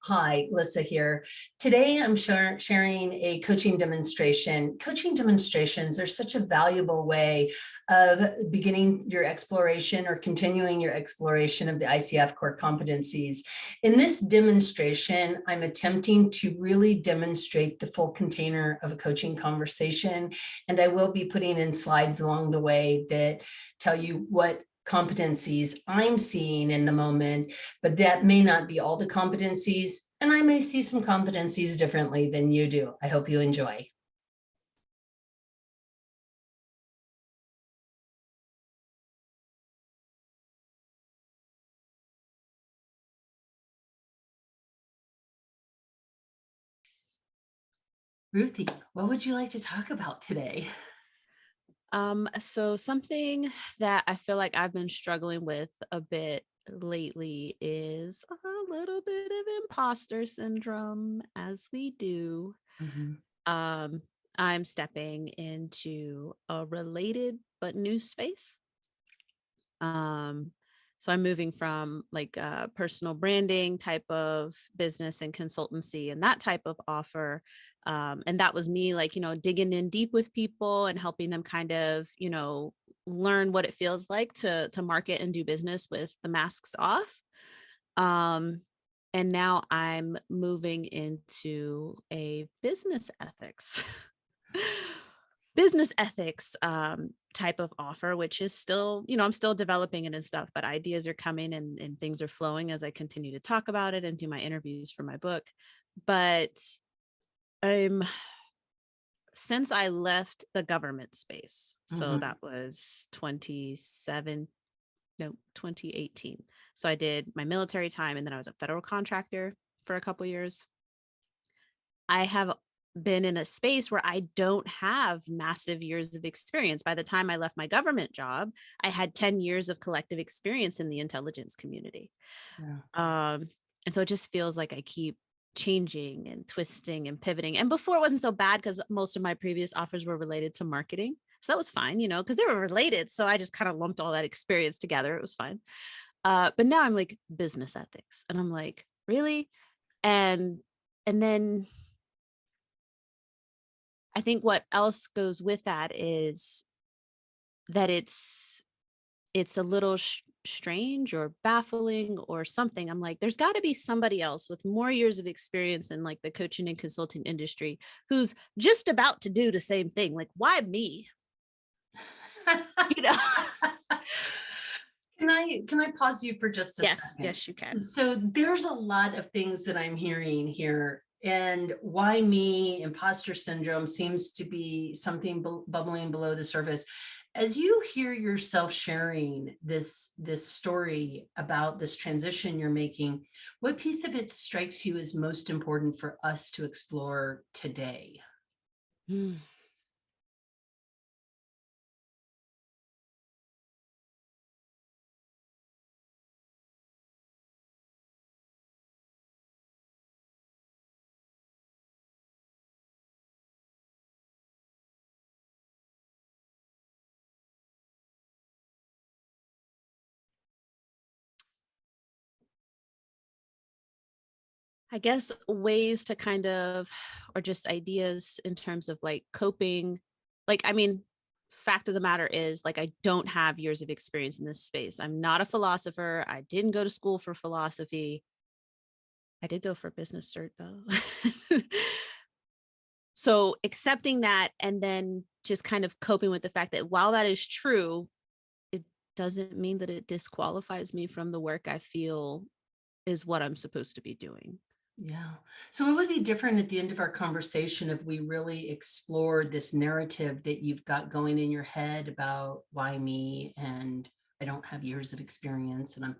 Hi, Lyssa here. Today I'm sharing a coaching demonstration. Coaching demonstrations are such a valuable way of beginning your exploration or continuing your exploration of the ICF core competencies. In this demonstration, I'm attempting to really demonstrate the full container of a coaching conversation, and I will be putting in slides along the way that tell you what competencies I'm seeing in the moment, but that may not be all the competencies, and I may see some competencies differently than you do. I hope you enjoy. Ruthie, what would you like to talk about today? So something that I feel like I've been struggling with a bit lately is a little bit of imposter syndrome, as we do. Mhm. Um, I'm stepping into a related but new space. Um, so I'm moving from like a personal branding type of business and consultancy and that type of offer. And that was me like, digging in deep with people and helping them kind of, learn what it feels like to market and do business with the masks off. Um, and now I'm moving into a business ethics type of offer, which is still, I'm still developing it and stuff, but ideas are coming and things are flowing as I continue to talk about it and do my interviews for my book. But I'm since I left the government space, so Mhm. that was 2018. So I did my military time and then I was a federal contractor for a couple years. I have been in a space where I don't have massive years of experience. By the time I left my government job, I had 10 years of collective experience in the intelligence community. Yeah. Um, and so it just feels like I keep changing and twisting and pivoting. And before it wasn't so bad because most of my previous offers were related to marketing. So that was fine, because they were related. So I just kind of lumped all that experience together. It was fine. But now I'm like business ethics. And I'm like, really? And and then I think what else goes with that is that it's a little strange or baffling or something. I'm like, there's got to be somebody else with more years of experience in like the coaching and consulting industry who's just about to do the same thing. Like, why me? You know? Can I pause you for just a Yes, second? yes, you can. So there's a lot of things that I'm hearing here, and why me, imposter syndrome seems to be something bubbling below the surface. As you hear yourself sharing this story about this transition you're making, what piece of it strikes you as most important for us to explore today? Hmm. I guess ways to kind of, or just ideas in terms of like coping. Like, I mean, fact of the matter is, like, I don't have years of experience in this space. I'm not a philosopher. I didn't go to school for philosophy. I did go for business cert though. So accepting that and then just kind of coping with the fact that while that is true, it doesn't mean that it disqualifies me from the work I feel is what I'm supposed to be doing. Yeah. So it would be different at the end of our conversation if we really explored this narrative that you've got going in your head about why me, and I don't have years of experience, and I'm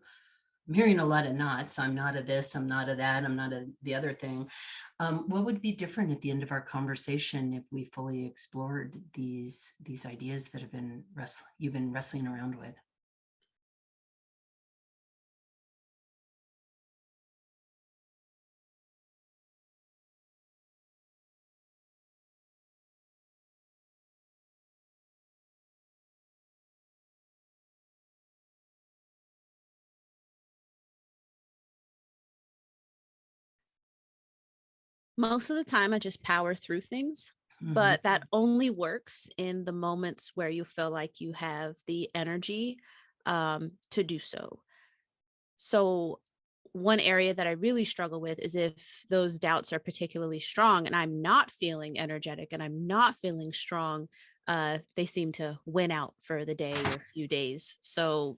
hearing a lot of nots. I'm not a this, I'm not a that, I'm not a the other thing. What would be different at the end of our conversation if we fully explored these ideas that you've been wrestling around with? Most of the time, I just power through things, Mhm. but that only works in the moments where you feel like you have the energy to do so. So, one area that I really struggle with is if those doubts are particularly strong and I'm not feeling energetic and I'm not feeling strong, they seem to win out for the day or a few days. So,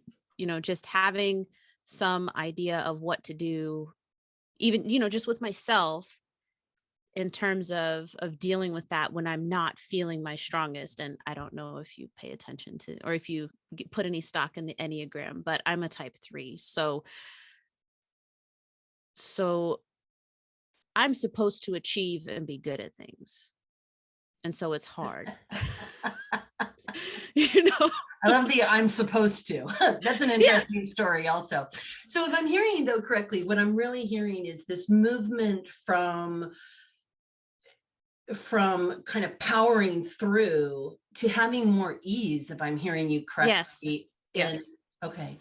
just having some idea of what to do, even, just with myself in terms of dealing with that when I'm not feeling my strongest. And I don't know if you pay attention to or if you put any stock in the Enneagram, but I'm a type 3. So I'm supposed to achieve and be good at things. And so it's hard. you know? I love the I'm supposed to. That's an Yeah. interesting story also. So if I'm hearing you though correctly, what I'm really hearing is this movement from kind of powering through to having more ease, if I'm hearing you Yes. correctly. And Yes. okay.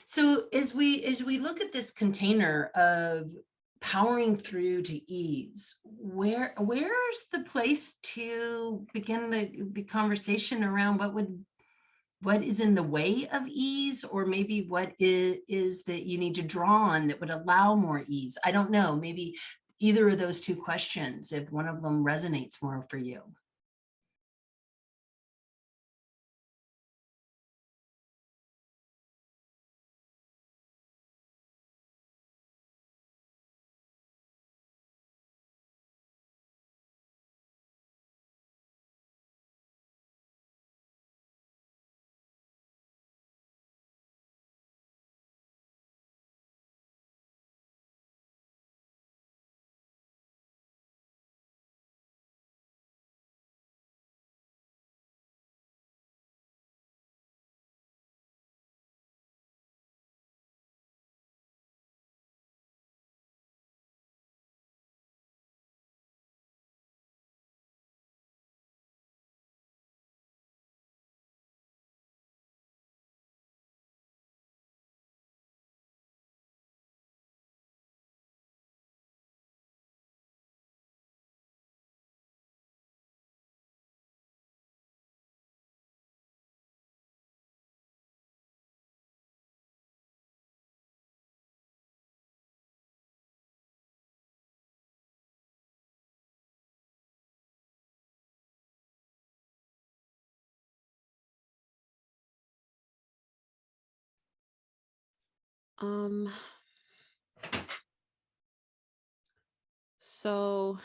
So as we look at this container of powering through to ease, where's the place to begin the conversation around what is in the way of ease, or maybe what is that you need to draw on that would allow more ease? I don't know, maybe either of those two questions, if one of them resonates more for you. Um, so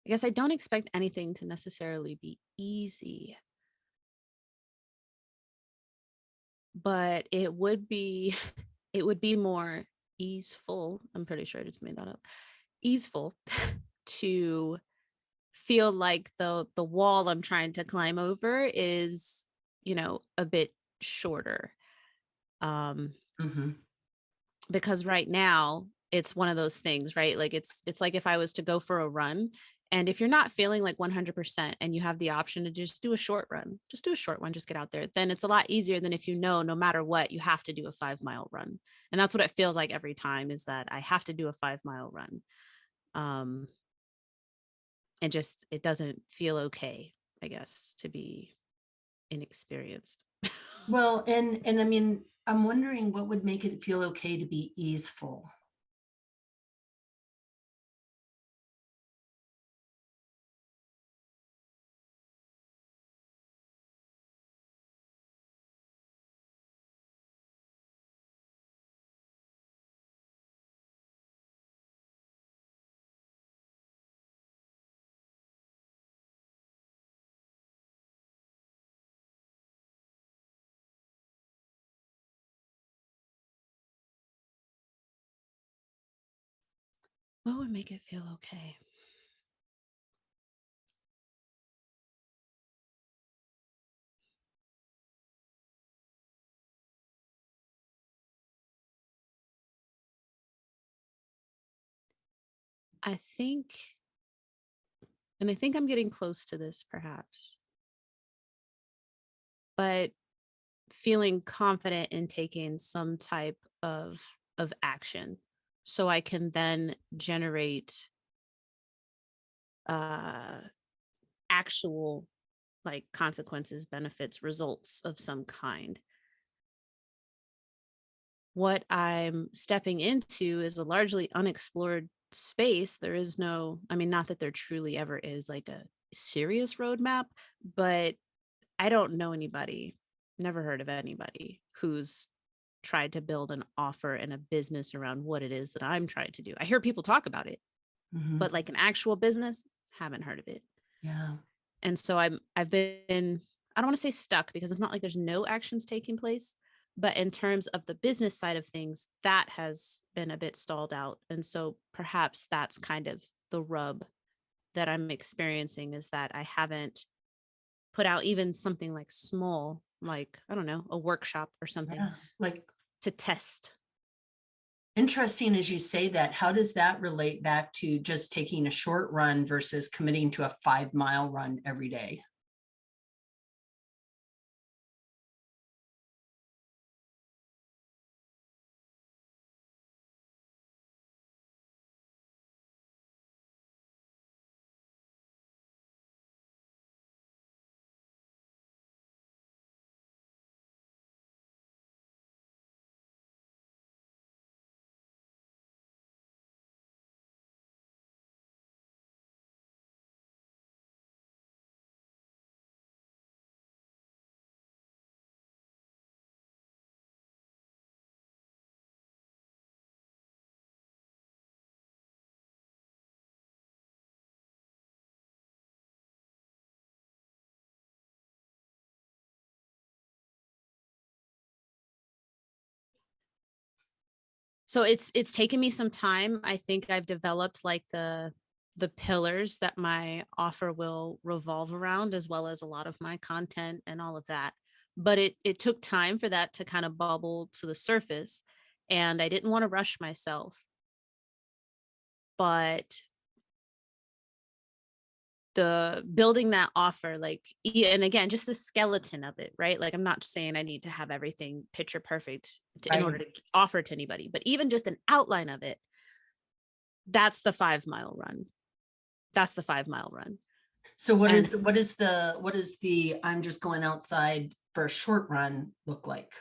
I guess I don't expect anything to necessarily be easy, but it would be it would be more easeful. I'm pretty sure I just made that up. Easeful to feel like the wall I'm trying to climb over is, a bit shorter. Um, Mhm. because right now it's one of those things, right? Like it's like if I was to go for a run, and if you're not feeling like 100% and you have the option to just do a short run, just do a short one, just get out there, then it's a lot easier than if no matter what, you have to do a 5 mile run. And that's what it feels like every time, is that I have to do a 5 mile run. Um, and just it doesn't feel okay, I guess, to be inexperienced. Well, and I mean, I'm wondering what would make it feel okay to be easeful. What would make it feel okay? I think, and I think I'm getting close to this perhaps, but feeling confident in taking some type of of action so I can then generate uh actual like consequences, benefits, results of some kind. What I'm stepping into is a largely unexplored space. There is no, I mean, not that there truly ever is like a serious roadmap, but I don't know anybody, never heard of anybody who's tried to build an offer and a business around what it is that I'm trying to do. I hear people talk about it, Mhm. but like an actual business, haven't heard of it. Yeah. And so I've been, I don't want to say stuck because it's not like there's no actions taking place, but in terms of the business side of things, that has been a bit stalled out. And so perhaps that's kind of the rub that I'm experiencing, is that I haven't put out even something like small, like, I don't know, a workshop or something Yeah. Like, to test. interesting as you say that. How does that relate back to just taking a short run versus committing to a 5-mile run every day? So it's taken me some time. I think I've developed like the pillars that my offer will revolve around, as well as a lot of my content and all of that. But it took time for that to kind of bubble to the surface, and I didn't want to rush myself. But the building that offer, like, and again, just the skeleton of it, right? Like, I'm not saying I need to have everything picture perfect in order Right. to offer it to anybody, but even just an outline of it, that's the 5-mile run. That's the 5-mile run. So what And is the I'm just going outside for a short run look like?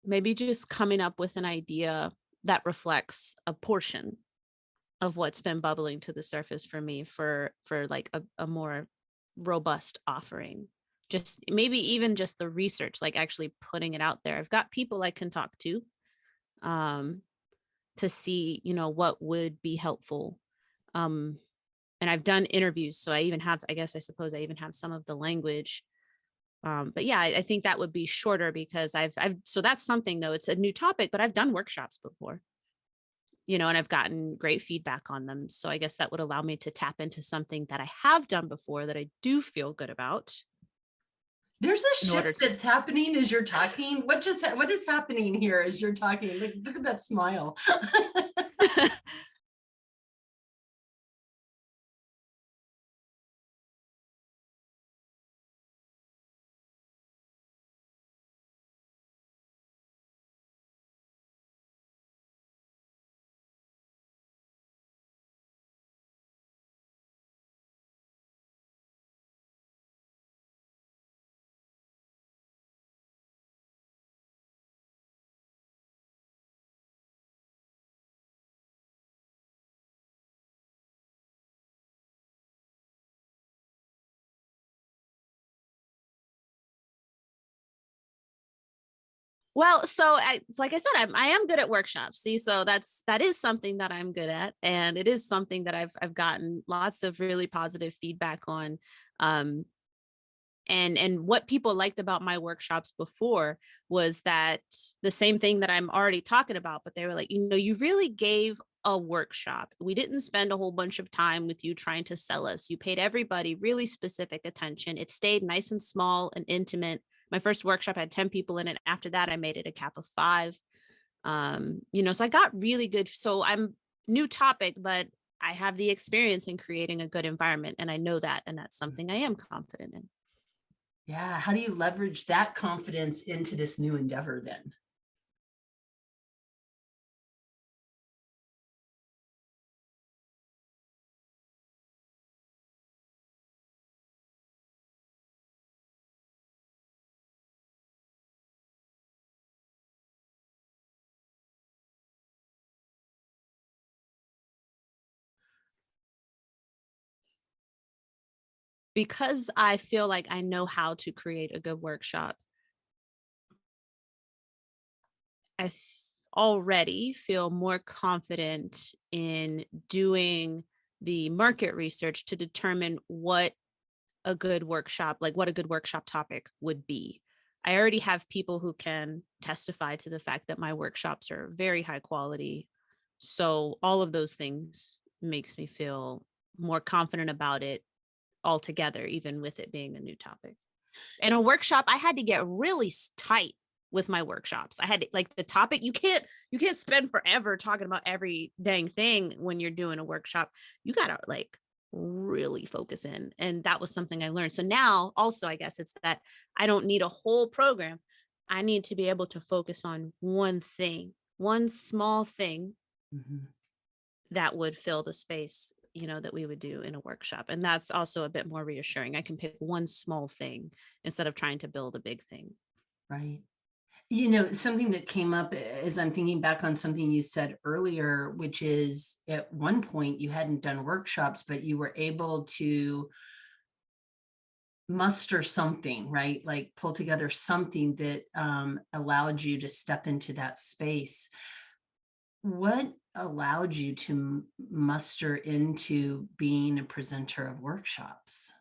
maybe just coming up with an idea that reflects a portion of what's been bubbling to the surface for me, for like a more robust offering. Just maybe even just the research, like actually putting it out there. I've got people I can talk um to see, what would be helpful. um and I've done interviews, so I even have, I guess, I suppose I even have some of the language. But yeah, I think that would be shorter because I've so that's something, though. It's a new topic, but I've done workshops before, and I've gotten great feedback on them. So I guess that would allow me to tap into something that I have done before that I do feel good about There's a in order shift to. that's happening as you're talking. What is happening here as you're talking? Look at that smile. Well, like I said, I am good at workshops. See, so that is something that I'm good at, and it is something that I've gotten lots of really positive feedback on. Um, and what people liked about my workshops before was that the same thing that I'm already talking about, but they were like, you really gave a workshop. We didn't spend a whole bunch of time with you trying to sell us. You paid everybody really specific attention. It stayed nice and small and intimate. My first workshop had 10 people in it. After that, I made it a cap of 5. So I got really good. So I'm new topic, but I have the experience in creating a good environment, and I know that, and that's something I am confident in. Yeah. How do you leverage that confidence into this new endeavor then? Because I feel like I know how to create a good workshop, I already feel more confident in doing the market research to determine what a good workshop, like what a good workshop topic would be. I already have people who can testify to the fact that my workshops are very high quality. So all of those things makes me feel more confident about it altogether, even with it being a new topic. And a workshop, I had to get really tight with my workshops. I had to, like, the topic, you can't spend forever talking about every dang thing when you're doing a workshop. You gotta like really focus in. And that was something I learned. So now also, I guess it's that I don't need a whole program. I need to be able to focus on one thing, one small thing Mhm. that would fill the space, that we would do in a workshop. And that's also a bit more reassuring. I can pick one small thing instead of trying to build a big thing. Right. Something that came up as I'm thinking back on something you said earlier, which is at one point you hadn't done workshops, but you were able to muster something, right? Like pull together something that allowed you to step into that space. What allowed you to muster into being a presenter of workshops?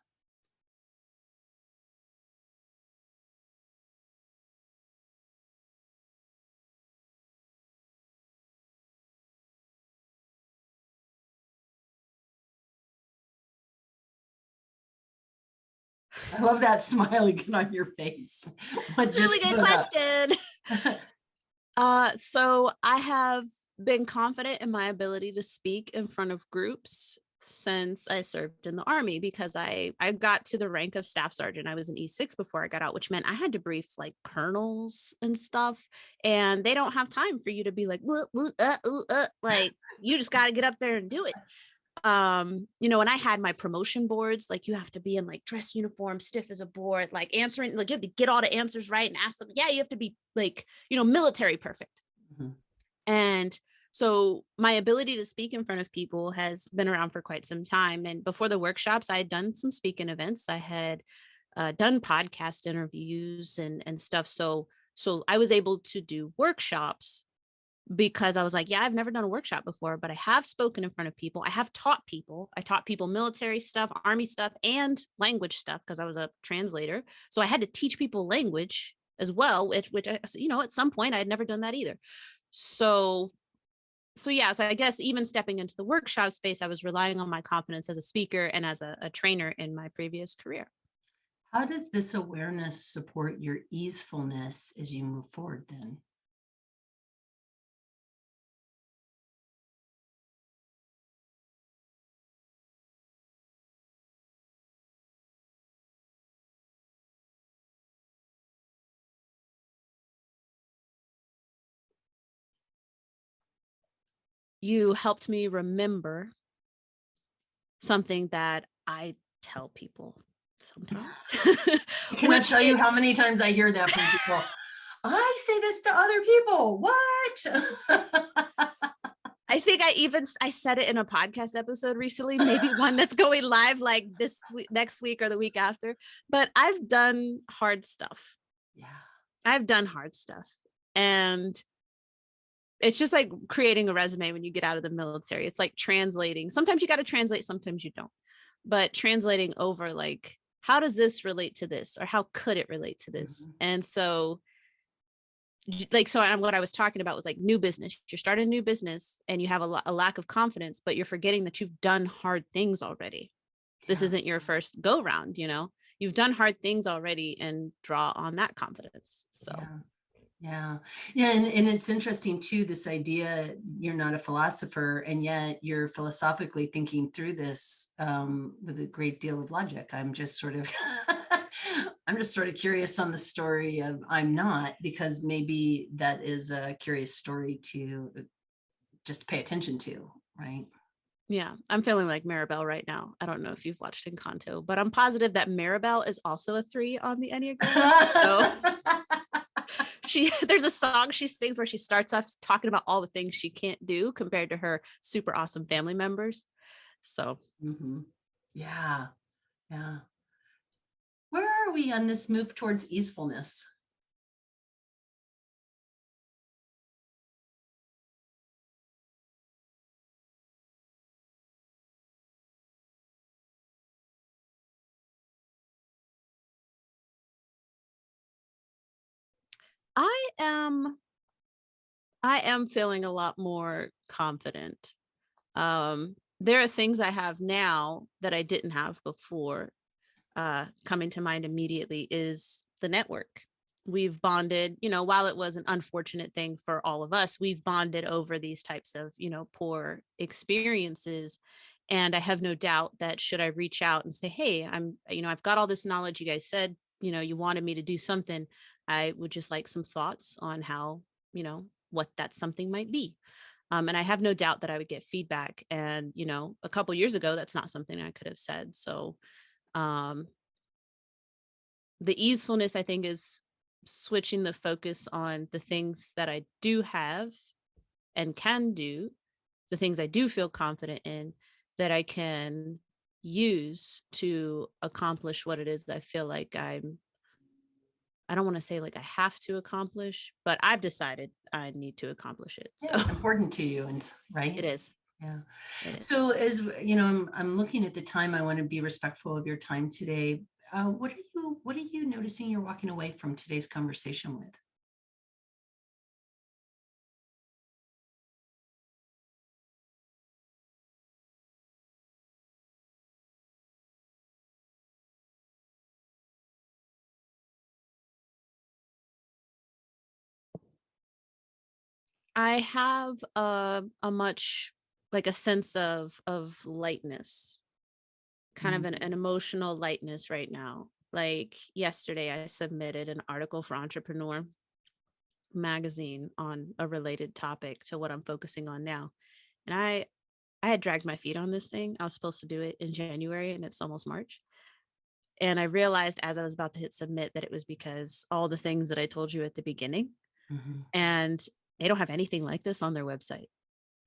I love that smile again on your face. What That's a really just good stood up? question. So I have been confident in my ability to speak in front of groups since I served in the Army, because I got to the rank of staff sergeant. I was an E6 before I got out, which meant I had to brief like colonels and stuff, and they don't have time for you to be like, like you just got to get up there and do it. When I had my promotion boards, like you have to be in like dress uniform, stiff as a board, like answering, like you have to get all the answers right and ask them. Yeah, you have to be like, military perfect. Mhm. And so my ability to speak in front of people has been around for quite some time. And before the workshops, I had done some speaking events. I had done podcast interviews and stuff. So I was able to do workshops because I was like, yeah, I've never done a workshop before, but I have spoken in front of people. I have taught people. I taught people military stuff, Army stuff, and language stuff because I was a translator. So I had to teach people language as well, which at some point I had never done that either. So yeah, so I guess even stepping into the workshop space, I was relying on my confidence as a speaker and as a trainer in my previous career. How does this awareness support your easefulness as you move forward then? You helped me remember something that I tell people sometimes, I cannot which tell you it, how many times I hear that from people. I say this to other people. What? I think I said it in a podcast episode recently, maybe one that's going live like this week, next week or the week after. But I've done hard stuff. Yeah. I've done hard stuff. And it's just like creating a resume when you get out of the military. It's like translating. Sometimes you got to translate, sometimes you don't. But translating over, like, how does this relate to this? Or how could it relate to this? Mhm. And so, like, so what I was talking about was like new business. You're starting a new business and you have a lack of confidence, but you're forgetting that you've done hard things already. This Yeah. isn't your first go round, you've done hard things already, and draw on that confidence. So Yeah. Yeah. Yeah. And it's interesting too, this idea, you're not a philosopher, and yet you're philosophically thinking through this with a great deal of logic. I'm just sort of, I'm just sort of curious on the story of I'm not, because maybe that is a curious story to just pay attention to, right? yeah, I'm feeling like Maribel right now. I don't know if you've watched Encanto, but I'm positive that Maribel is also a 3 on the Enneagram. So there's a song she sings where she starts off talking about all the things she can't do compared to her super awesome family members. So Mhm. Yeah. Yeah. Where are we on this move towards easefulness? I am I am feeling a lot more confident. There are things I have now that I didn't have before. Coming to mind immediately is the network. We've bonded, while it was an unfortunate thing for all of us, we've bonded over these types of, poor experiences. And I have no doubt that should I reach out and say, hey, I've got all this knowledge. You guys said, you wanted me to do something. I would just like some thoughts on how, what that something might be. And I have no doubt that I would get feedback. And, a couple years ago, that's not something I could have said. So, um, the easefulness, I think, is switching the focus on the things that I do have and can do, the things I do feel confident in, that I can use to accomplish what it is that I feel like I don't want to say like I have to accomplish, but I've decided I need to accomplish it. Yeah, So it's important to you, and it right. is. Yeah. It is. So as you know, I'm looking at the time. I want to be respectful of your time today. What are you noticing you're walking away from today's conversation with? I have a much like a sense of lightness, kind of Mhm. an emotional lightness right now. Like yesterday, I submitted an article for Entrepreneur magazine on a related topic to what I'm focusing on now. And I had dragged my feet on this thing. I was supposed to do it in January and it's almost March. And I realized as I was about to hit submit that it was because all the things that I told you at the beginning, Mhm. and they don't have anything like this on their website,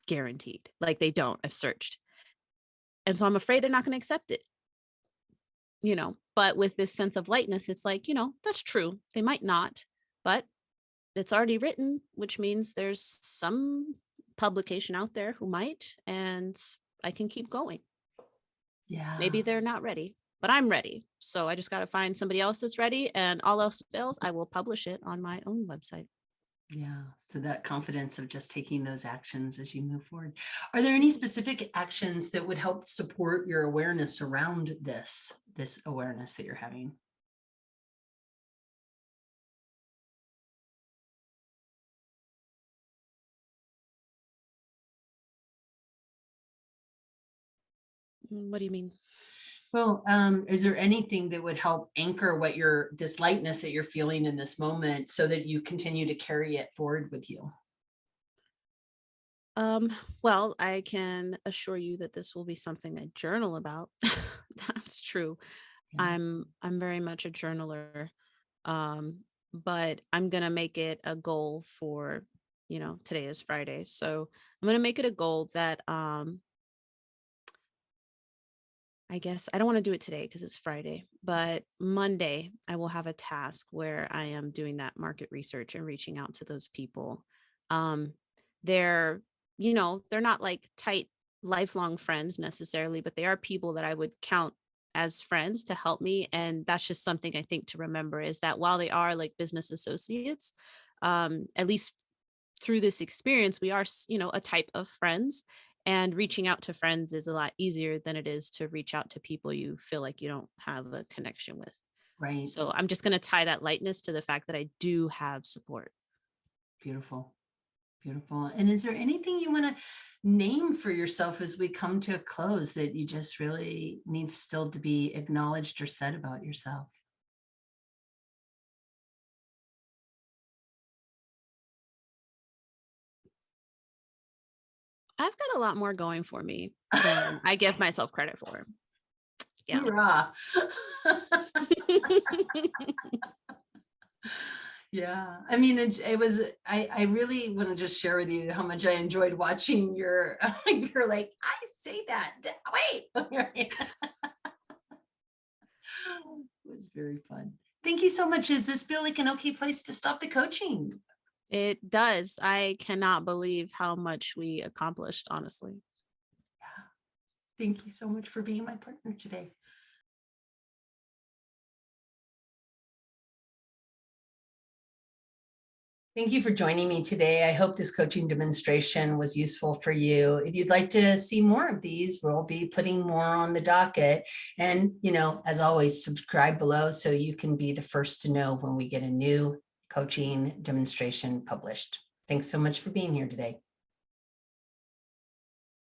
guaranteed. Like they don't. I've searched. And so I'm afraid they're not going to accept it. But with this sense of lightness, it's like, that's true. They might not, but it's already written, which means there's some publication out there who might, and I can keep going. Yeah. Maybe they're not ready, but I'm ready. So I just got to find somebody else that's ready, and all else fails, I will publish it on my own website. Yeah. So that confidence of just taking those actions as you move forward. Are there any specific actions that would help support your awareness around this awareness that you're having? What do you mean? Well, is there anything that would help anchor this lightness that you're feeling in this moment so that you continue to carry it forward with you? Um, well, I can assure you that this will be something I journal about. That's true. Yeah. I'm very much a journaler. Um, but I'm gonna make it a goal for, today is Friday. So I'm gonna make it a goal that I guess I don't want to do it today because it's Friday, but Monday I will have a task where I am doing that market research and reaching out to those people. Um, they're, they're not like tight, lifelong friends necessarily, but they are people that I would count as friends to help me. And that's just something I think to remember is that while they are like business associates, at least through this experience, we are, a type of friends, and reaching out to friends is a lot easier than it is to reach out to people you feel like you don't have a connection with. Right. So I'm just going to tie that lightness to the fact that I do have support. Beautiful. Beautiful. And is there anything you want to name for yourself as we come to a close that you just really needs still to be acknowledged or said about yourself? I've got a lot more going for me than I give myself credit for. Yeah. Hoorah. Yeah, I mean, it was, I really want to just share with you how much I enjoyed watching your, you're like, I say that, wait. It was very fun. Thank you so much. Does this feel like an okay place to stop the coaching? It does. I cannot believe how much we accomplished, honestly. Yeah. Thank you so much for being my partner today. Thank you for joining me today. I hope this coaching demonstration was useful for you. If you'd like to see more of these, we'll be putting more on the docket. And, as always, subscribe below so you can be the first to know when we get a new coaching demonstration published. Thanks so much for being here today.